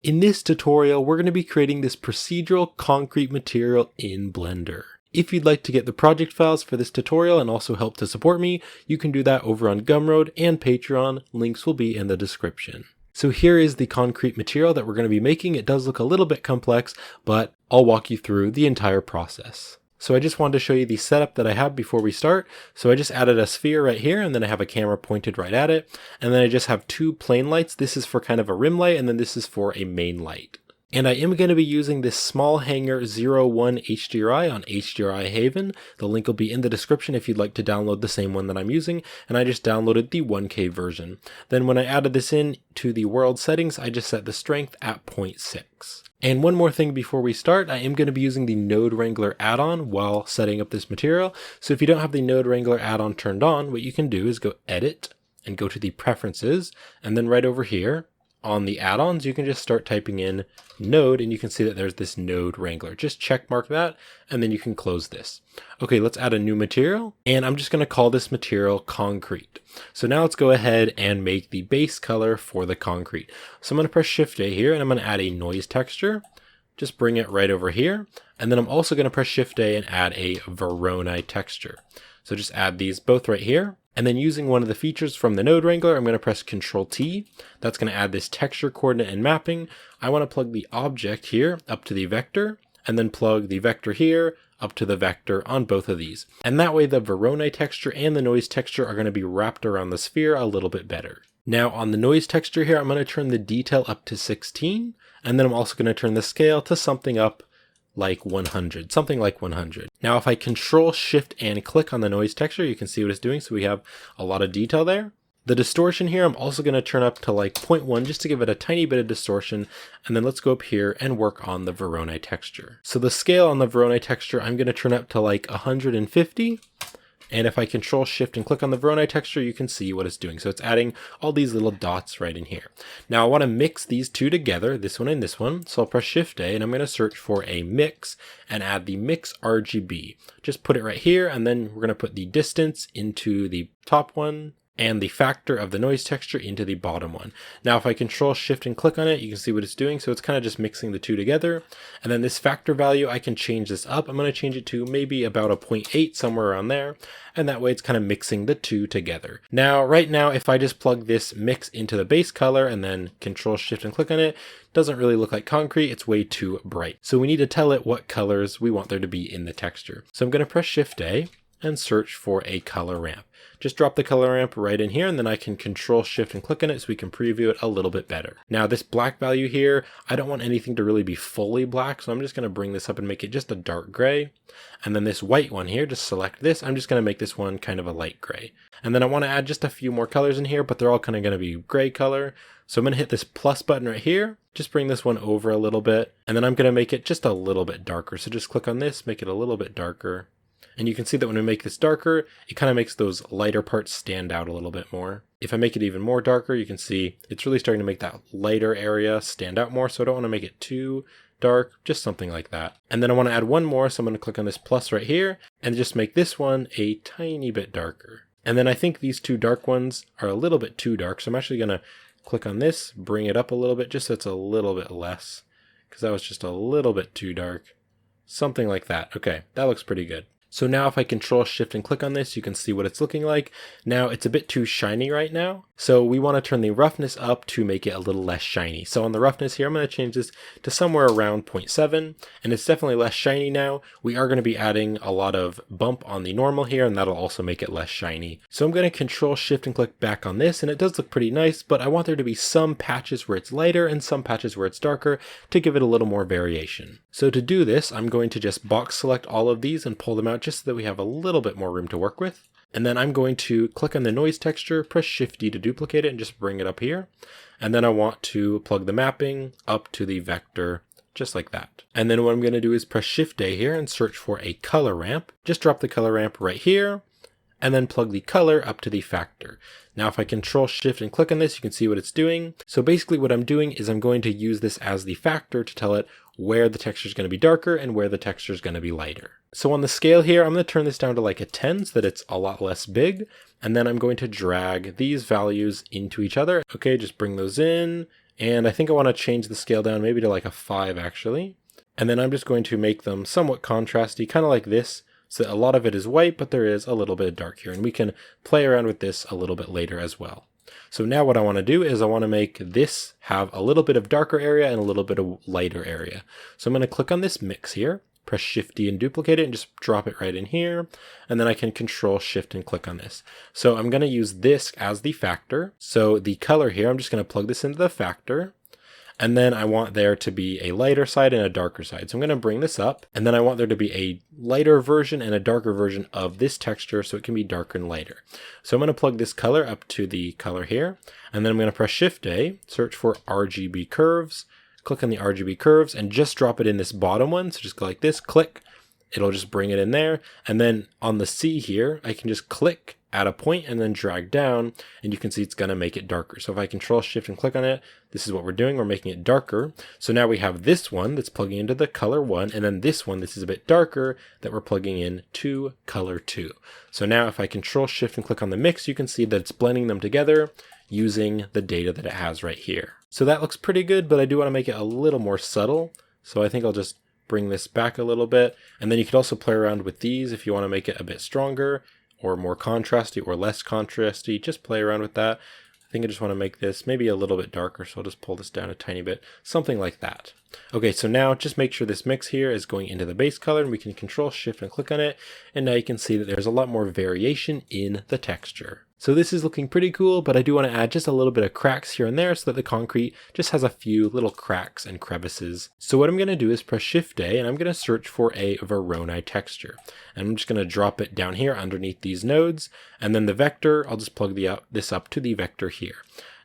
In this tutorial, we're going to be creating this procedural concrete material in Blender. If you'd like to get the project files for this tutorial and also help to support me, you can do that over on Gumroad and Patreon. Links will be in the description. So here is the concrete material that we're going to be making. It does look a little bit complex, but I'll walk you through the entire process. So I just wanted to show you the setup that I have before we start. So I just added a sphere right here, and then I have a camera pointed right at it. And then I just have two plane lights. This is for kind of a rim light, and then this is for a main light. And I am going to be using this small hanger 01 HDRI on HDRI Haven. The link will be in the description if you'd like to download the same one that I'm using. And I just downloaded the 1K version. Then when I added this in to the world settings, I just set the strength at 0.6. And one more thing before we start, I am going to be using the Node Wrangler add-on while setting up this material. So if you don't have the Node Wrangler add-on turned on, what you can do is go Edit and go to the Preferences, and then right over here on the add-ons, you can just start typing in Node, and you can see that there's this Node Wrangler. Just check mark that, and then you can close this. Okay, let's add a new material, and I'm just going to call this material Concrete. So now let's go ahead and make the base color for the concrete. So I'm going to press Shift A here, and I'm going to add a noise texture. Just bring it right over here, and then I'm also going to press Shift A and add a Verona texture. So just add these both right here. And then using one of the features from the Node Wrangler, I'm going to press Ctrl T. That's going to add this texture coordinate and mapping. I want to plug the object here up to the vector, and then plug the vector here up to the vector on both of these. And that way the Verona texture and the noise texture are going to be wrapped around the sphere a little bit better. Now on the noise texture here, I'm going to turn the detail up to 16, and then I'm also going to turn the scale to something up like 100, something like 100. Now if I Control Shift and click on the noise texture, you can see what it's doing. So we have a lot of detail there. The distortion here, I'm also going to turn up to like 0.1 just to give it a tiny bit of distortion. And then let's go up here and work on the Verona texture. So the scale on the Verona texture, I'm going to turn up to like 150. And if I Control Shift and click on the Verona texture, you can see what it's doing. So it's adding all these little dots right in here. Now I want to mix these two together, this one and this one. So I'll press Shift A and I'm going to search for a mix and add the mix RGB. Just put it right here, and then we're going to put the distance into the top one and the factor of the noise texture into the bottom one. Now if I Control Shift and click on it, you can see what it's doing. So it's kind of just mixing the two together. And then this factor value, I can change this up. I'm going to change it to maybe about a 0.8, somewhere around there. And that way it's kind of mixing the two together. Now, right now, if I just plug this mix into the base color and then Control Shift and click on it, doesn't really look like concrete. It's way too bright. So we need to tell it what colors we want there to be in the texture. So I'm going to press Shift A and search for a color ramp. Just drop the color ramp right in here, and then I can Control Shift and click on it so we can preview it a little bit better. Now this black value here, I don't want anything to really be fully black, so I'm just going to bring this up and make it just a dark gray. And then this white one here, just select this. I'm just going to make this one kind of a light gray. And then I want to add just a few more colors in here, but they're all kind of going to be gray color. So I'm going to hit this plus button right here, just bring this one over a little bit, and then I'm going to make it just a little bit darker. So just click on this, make it a little bit darker. And you can see that when we make this darker, it kind of makes those lighter parts stand out a little bit more. If I make it even more darker, you can see it's really starting to make that lighter area stand out more. So I don't want to make it too dark, just something like that. And then I want to add one more. So I'm going to click on this plus right here and just make this one a tiny bit darker. And then I think these two dark ones are a little bit too dark. So I'm actually going to click on this, bring it up a little bit, just so it's a little bit less, because that was just a little bit too dark. Something like that. Okay, that looks pretty good. So now if I Control Shift and click on this, you can see what it's looking like. Now it's a bit too shiny right now. So we want to turn the roughness up to make it a little less shiny. So on the roughness here, I'm going to change this to somewhere around 0.7, and it's definitely less shiny now. We are going to be adding a lot of bump on the normal here, and that'll also make it less shiny. So I'm going to Control Shift and click back on this, and it does look pretty nice, but I want there to be some patches where it's lighter and some patches where it's darker to give it a little more variation. So to do this, I'm going to just box select all of these and pull them out just so that we have a little bit more room to work with. And then I'm going to click on the noise texture, press Shift D to duplicate it and just bring it up here. And then I want to plug the mapping up to the vector, just like that. And then what I'm going to do is press Shift A here and search for a color ramp. Just drop the color ramp right here, and then plug the color up to the factor. Now if I Control Shift and click on this, you can see what it's doing. So basically what I'm doing is I'm going to use this as the factor to tell it where the texture is going to be darker and where the texture is going to be lighter. So on the scale here, I'm going to turn this down to like a 10 so that it's a lot less big. And then I'm going to drag these values into each other. Okay, just bring those in And I think I want to change the scale down maybe to like a 5 actually. And then I'm just going to make them somewhat contrasty, kind of like this. So a lot of it is white, but there is a little bit of dark here. And we can play around with this a little bit later as well. So now what I want to do is I want to make this have a little bit of darker area and a little bit of lighter area. So I'm going to click on this mix here, press Shift D and duplicate it and just drop it right in here. And then I can Control Shift and click on this. So I'm going to use this as the factor. So the color here, I'm just going to plug this into the factor. And then I want there to be a lighter side and a darker side. So I'm going to bring this up, and then I want there to be a lighter version and a darker version of this texture so it can be darker and lighter. So I'm going to plug this color up to the color here, and then I'm going to press Shift A, search for RGB curves, click on the RGB curves, and just drop it in this bottom one. So just go like this, click, it'll just bring it in there. And then on the C here, I can just click at a point and then drag down, and you can see it's going to make it darker. So if I Control Shift and click on it, this is what we're doing. We're making it darker. So now we have this one that's plugging into the color 1, and then this one, this is a bit darker, that we're plugging in to color 2. So now if I Control Shift and click on the mix, you can see that it's blending them together using the data that it has right here. So that looks pretty good, but I do want to make it a little more subtle. So I think I'll just bring this back a little bit. And then you could also play around with these if you want to make it a bit stronger or more contrasty or less contrasty. Just play around with that. I think I just want to make this maybe a little bit darker, so I'll just pull this down a tiny bit, something like that. Okay, so now just make sure this mix here is going into the base color, and we can Control Shift and click on it, and now you can see that there's a lot more variation in the texture. So this is looking pretty cool, but I do want to add just a little bit of cracks here and there so that the concrete just has a few little cracks and crevices. So what I'm going to do is press Shift A, and I'm going to search for a Voronoi texture. And I'm just going to drop it down here underneath these nodes, and then the vector, I'll just plug this up to the vector here.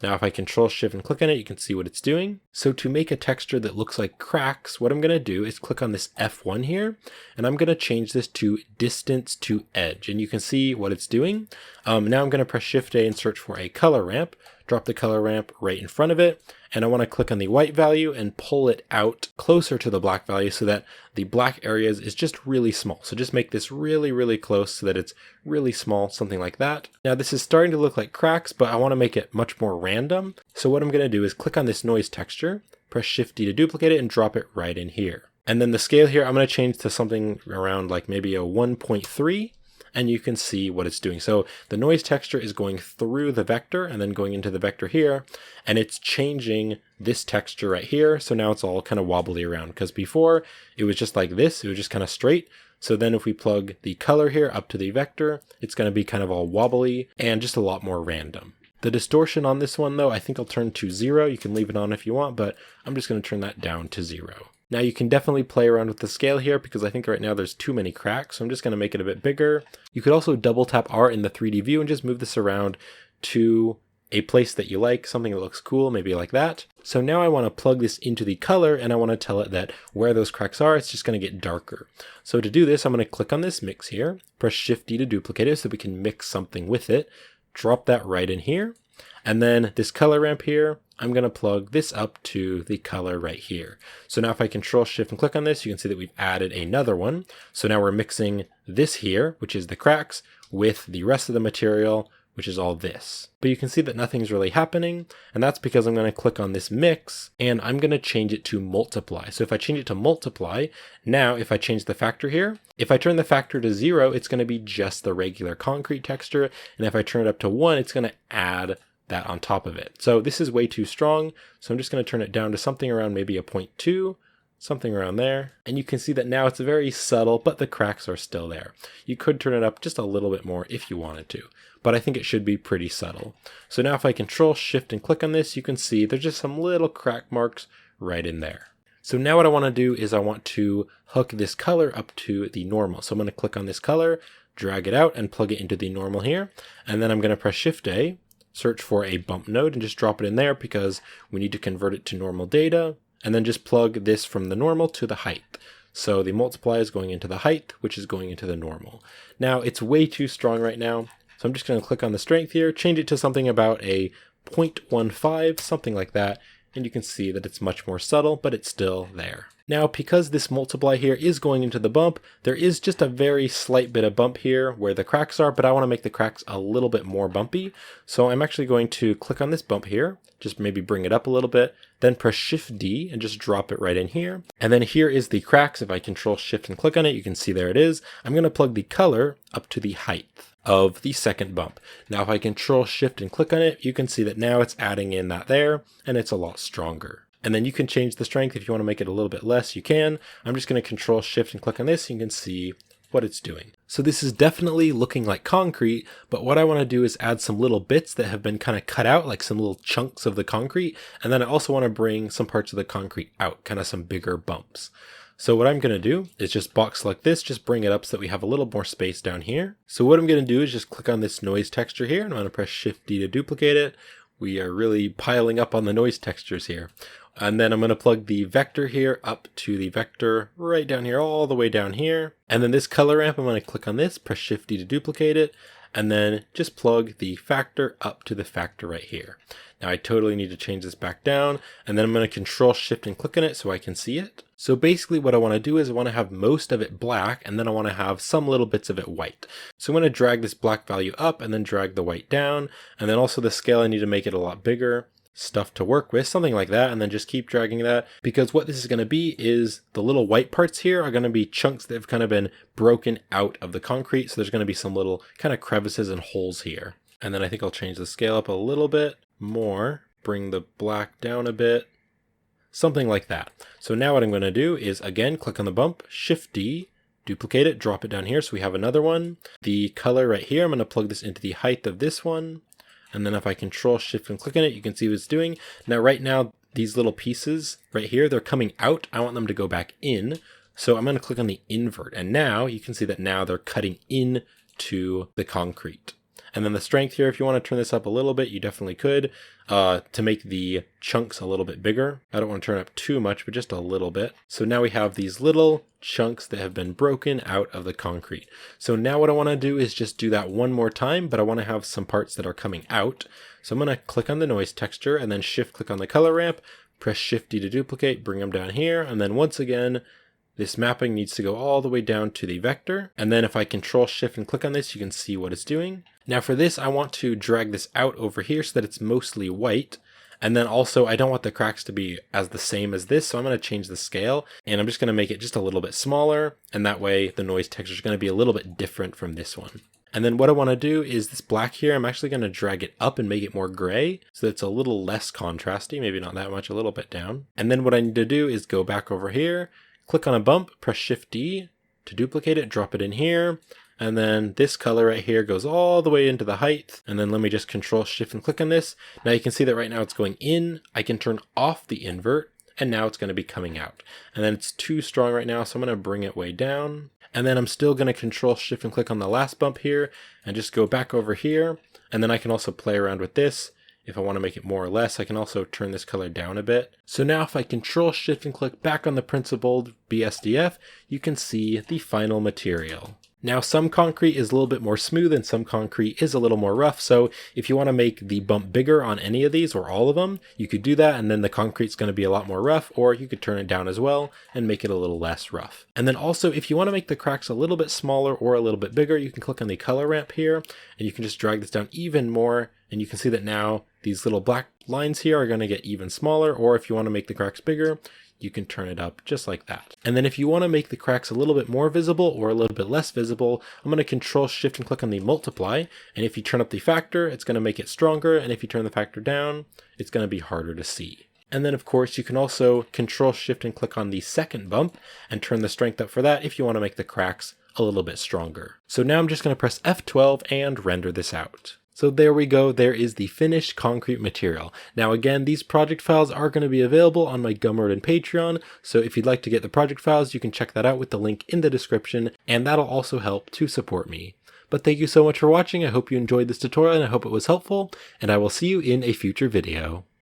Now if I Control Shift and click on it, you can see what it's doing. So to make a texture that looks like cracks, what I'm going to do is click on this F1 here, and I'm going to change this to distance to edge, and you can see what it's doing. Now I'm going to press Shift A and search for a color ramp, drop the color ramp right in front of it, and I want to click on the white value and pull it out closer to the black value so that the black areas is just really small. So just make this really, really close so that it's really small, something like that. Now this is starting to look like cracks, but I want to make it much more random. So what I'm going to do is click on this noise texture, press Shift D to duplicate it, and drop it right in here. And then the scale here, I'm going to change to something around like maybe a 1.3. And you can see what it's doing. So the noise texture is going through the vector and then going into the vector here, and it's changing this texture right here. So now it's all kind of wobbly around, because before it was just like this, it was just kind of straight. So then if we plug the color here up to the vector, it's going to be kind of all wobbly and just a lot more random. The distortion on this one though, I think I'll turn to 0. You can leave it on if you want, but I'm just going to turn that down to 0. Now you can definitely play around with the scale here because I think right now there's too many cracks, so I'm just going to make it a bit bigger. You could also double tap R in the 3D view and just move this around to a place that you like, something that looks cool, maybe like that. So now I want to plug this into the color, and I want to tell it that where those cracks are, it's just going to get darker. So to do this, I'm going to click on this mix here, press Shift D to duplicate it so we can mix something with it, drop that right in here, and then this color ramp here, I'm going to plug this up to the color right here. So now if I Control Shift and click on this, you can see that we've added another one. So now we're mixing this here, which is the cracks, with the rest of the material, which is all this. But you can see that nothing's really happening, and that's because I'm going to click on this mix, and I'm going to change it to multiply. So if I change it to multiply, now if I change the factor here, if I turn the factor to 0, it's going to be just the regular concrete texture, and if I turn it up to 1, it's going to add that on top of it. So this is way too strong, so I'm just going to turn it down to something around maybe a 0.2, something around there, and you can see that now it's very subtle, but the cracks are still there. You could turn it up just a little bit more if you wanted to, but I think it should be pretty subtle. So now if I Control Shift and click on this, you can see there's just some little crack marks right in there. So now what I want to do is I want to hook this color up to the normal. So I'm going to click on this color, drag it out, and plug it into the normal here, and then I'm going to press Shift A, search for a bump node and just drop it in there because we need to convert it to normal data, and then just plug this from the normal to the height. So the multiply is going into the height, which is going into the normal. Now it's way too strong right now, so I'm just going to click on the strength here, change it to something about a 0.15, something like that, and you can see that it's much more subtle, but it's still there. Now, because this multiply here is going into the bump, there is just a very slight bit of bump here where the cracks are, but I want to make the cracks a little bit more bumpy. So I'm actually going to click on this bump here, just maybe bring it up a little bit, then press Shift D and just drop it right in here. And then here is the cracks. If I Control Shift and click on it, you can see there it is. I'm going to plug the color up to the height of the second bump. Now, if I Control Shift and click on it, you can see that now it's adding in that there, and it's a lot stronger. And then you can change the strength. If you want to make it a little bit less, you can. I'm just going to Control Shift and click on this, and you can see what it's doing. So this is definitely looking like concrete, but what I want to do is add some little bits that have been kind of cut out, like some little chunks of the concrete. And then I also want to bring some parts of the concrete out, kind of some bigger bumps. So what I'm going to do is just box select this, just bring it up so that we have a little more space down here. So what I'm going to do is just click on this noise texture here, and I'm going to press Shift D to duplicate it. We are really piling up on the noise textures here. And then I'm going to plug the vector here up to the vector right down here, all the way down here. And then this color ramp, I'm going to click on this, press Shift D to duplicate it, and then just plug the factor up to the factor right here. Now I totally need to change this back down, and then I'm going to Control Shift and click on it so I can see it. So basically what I want to do is I want to have most of it black, and then I want to have some little bits of it white. So I'm going to drag this black value up and then drag the white down, and then also the scale I need to make it a lot bigger. Stuff to work with, something like that, and then just keep dragging that, because what this is going to be is the little white parts here are going to be chunks that have kind of been broken out of the concrete, so there's going to be some little kind of crevices and holes here. And then I think I'll change the scale up a little bit more, bring the black down a bit, something like that. So now what I'm going to do is again click on the bump, Shift D, duplicate it, drop it down here so we have another one. The color right here, I'm going to plug this into the height of this one. And then if I Control Shift and click on it, you can see what it's doing. Now, right now, these little pieces right here, they're coming out. I want them to go back in. So I'm going to click on the invert. And now you can see that now they're cutting into the concrete. And then the strength here, if you want to turn this up a little bit, you definitely could to make the chunks a little bit bigger. I don't want to turn up too much, but just a little bit. So now we have these little chunks that have been broken out of the concrete. So now what I want to do is just do that one more time, but I want to have some parts that are coming out. So I'm going to click on the noise texture and then shift click on the color ramp, press Shift D to duplicate, bring them down here. And then once again, this mapping needs to go all the way down to the vector. And then if I Control Shift and click on this, you can see what it's doing. Now for this, I want to drag this out over here so that it's mostly white. And then also I don't want the cracks to be as the same as this. So I'm going to change the scale and I'm just going to make it just a little bit smaller. And that way the noise texture is going to be a little bit different from this one. And then what I want to do is this black here, I'm actually going to drag it up and make it more gray so that it's a little less contrasty, maybe not that much, a little bit down. And then what I need to do is go back over here, click on a bump, press Shift D to duplicate it, drop it in here. And then this color right here goes all the way into the height. And then let me just Control Shift and click on this. Now you can see that right now it's going in. I can turn off the invert and now it's going to be coming out. And then it's too strong right now, so I'm going to bring it way down. And then I'm still going to Control Shift and click on the last bump here and just go back over here. And then I can also play around with this. If I want to make it more or less, I can also turn this color down a bit. So now if I Control Shift and click back on the principled BSDF, you can see the final material. Now some concrete is a little bit more smooth and some concrete is a little more rough. So if you want to make the bump bigger on any of these or all of them, you could do that and then the concrete's going to be a lot more rough, or you could turn it down as well and make it a little less rough. And then also if you want to make the cracks a little bit smaller or a little bit bigger, you can click on the color ramp here and you can just drag this down even more. And you can see that now these little black lines here are going to get even smaller, or if you want to make the cracks bigger, you can turn it up just like that. And then if you want to make the cracks a little bit more visible or a little bit less visible, I'm going to Control Shift and click on the multiply. And if you turn up the factor, it's going to make it stronger. And if you turn the factor down, it's going to be harder to see. And then of course you can also Control Shift and click on the second bump and turn the strength up for that if you want to make the cracks a little bit stronger. So now I'm just going to press F12 and render this out. So there we go, there is the finished concrete material. Now again, these project files are going to be available on my Gumroad and Patreon, so if you'd like to get the project files, you can check that out with the link in the description, and that'll also help to support me. But thank you so much for watching, I hope you enjoyed this tutorial and I hope it was helpful, and I will see you in a future video.